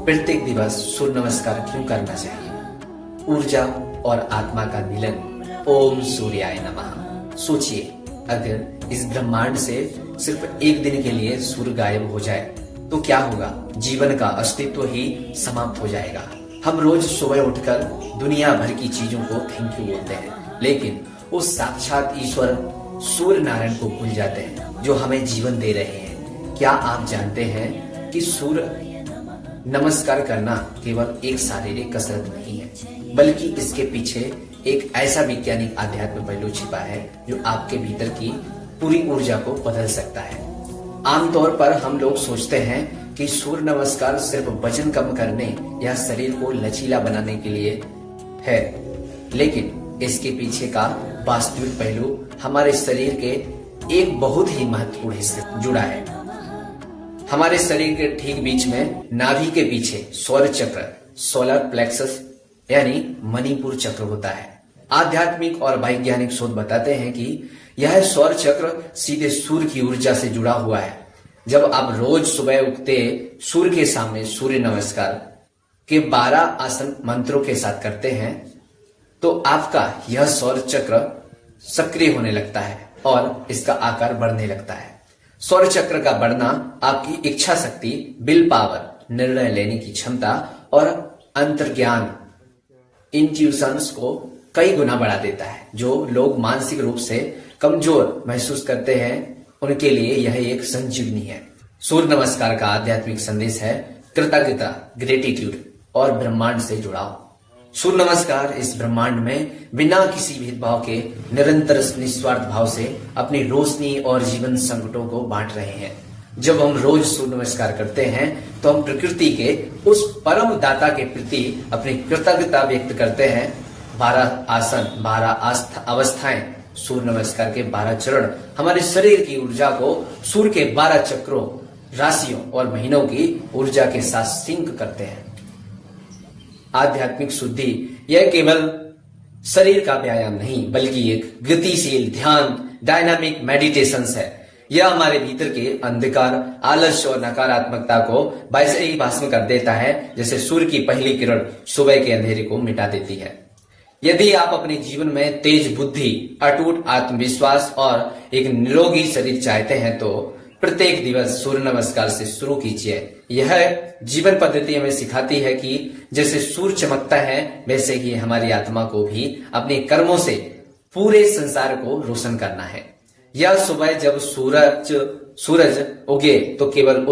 प्रत्येक दिवस सूर्य नमस्कार क्यों करना चाहिए? ऊर्जा और आत्मा का मिलन। ओम सूर्याय नमः। सोचिए, अगर इस ब्रह्मांड से सिर्फ एक दिन के लिए सूर्य गायब हो जाए तो क्या होगा? जीवन का अस्तित्व ही समाप्त हो जाएगा। हम रोज सुबह उठकर दुनिया भर की चीजों को थैंक यू बोलते हैं, लेकिन उस साक्षात ईश्वर सूर्य नारायण को भूल जाते हैं जो हमें जीवन दे रहे हैं। क्या आप जानते हैं कि सूर्य नमस्कार करना केवल एक शारीरिक कसरत नहीं है, बल्कि इसके पीछे एक ऐसा वैज्ञानिक आध्यात्मिक पहलू छिपा है जो आपके भीतर की पूरी ऊर्जा को बदल सकता है। आमतौर पर हम लोग सोचते हैं कि सूर्य नमस्कार सिर्फ वजन कम करने या शरीर को लचीला बनाने के लिए है, लेकिन इसके पीछे का वास्तविक पहलू हमारे शरीर के एक बहुत ही महत्वपूर्ण हिस्से से जुड़ा है। हमारे शरीर के ठीक बीच में नाभि के पीछे सौर चक्र, सोलर प्लेक्सस यानी मणिपुर चक्र होता है। आध्यात्मिक और वैज्ञानिक शोध बताते हैं कि यह सौर चक्र सीधे सूर्य की ऊर्जा से जुड़ा हुआ है। जब आप रोज सुबह उगते सूर्य के सामने सूर्य नमस्कार के 12 आसन मंत्रों के साथ करते हैं तो आपका यह सौर चक्र सक्रिय होने लगता है और इसका आकार बढ़ने लगता है। सौर चक्र का बढ़ना आपकी इच्छा शक्ति, विल पावर, निर्णय लेने की क्षमता और अंतर्ज्ञान, इंट्यूशंस को कई गुना बढ़ा देता है। जो लोग मानसिक रूप से कमजोर महसूस करते हैं उनके लिए यह एक संजीवनी है। सूर्य नमस्कार का आध्यात्मिक संदेश है कृतज्ञता, ग्रेटिट्यूड और ब्रह्मांड से जुड़ाव। सूर्य नमस्कार इस ब्रह्मांड में बिना किसी भेदभाव के निरंतर निस्वार्थ भाव से अपनी रोशनी और जीवन संकटों को बांट रहे हैं। जब हम रोज सूर्य नमस्कार करते हैं तो हम प्रकृति के उस परम दाता के प्रति अपनी कृतज्ञता व्यक्त करते हैं। 12 आसन, 12 अवस्थाएं, सूर्य नमस्कार के 12 चरण हमारे शरीर की ऊर्जा को सूर्य के 12 चक्रों, राशियों और महीनों की ऊर्जा के साथ सिंक करते हैं। आध्यात्मिक शुद्धि यह केवल शरीर का व्यायाम नहीं, बल्कि एक गतिशील ध्यान, डायनामिक मेडिटेशंस है। यह हमारे भीतर के अंधकार, आलस्य और नकारात्मकता को वैसे ही भस्म कर देता है जैसे सूर्य की पहली किरण सुबह के अंधेरे को मिटा देती है। यदि आप अपने जीवन में तेज बुद्धि, अटूट आत्मविश्वास और एक निरोगी शरीर चाहते हैं तो प्रत्येक दिवस सूर्य नमस्कार से शुरू कीजिए। यह जीवन पद्धति हमें सिखाती है कि जैसे सूर्य चमकता है वैसे ही हमारी आत्मा को भी अपने कर्मों से पूरे संसार को रोशन करना है। यह सुबह जब सूरज उगे तो केवल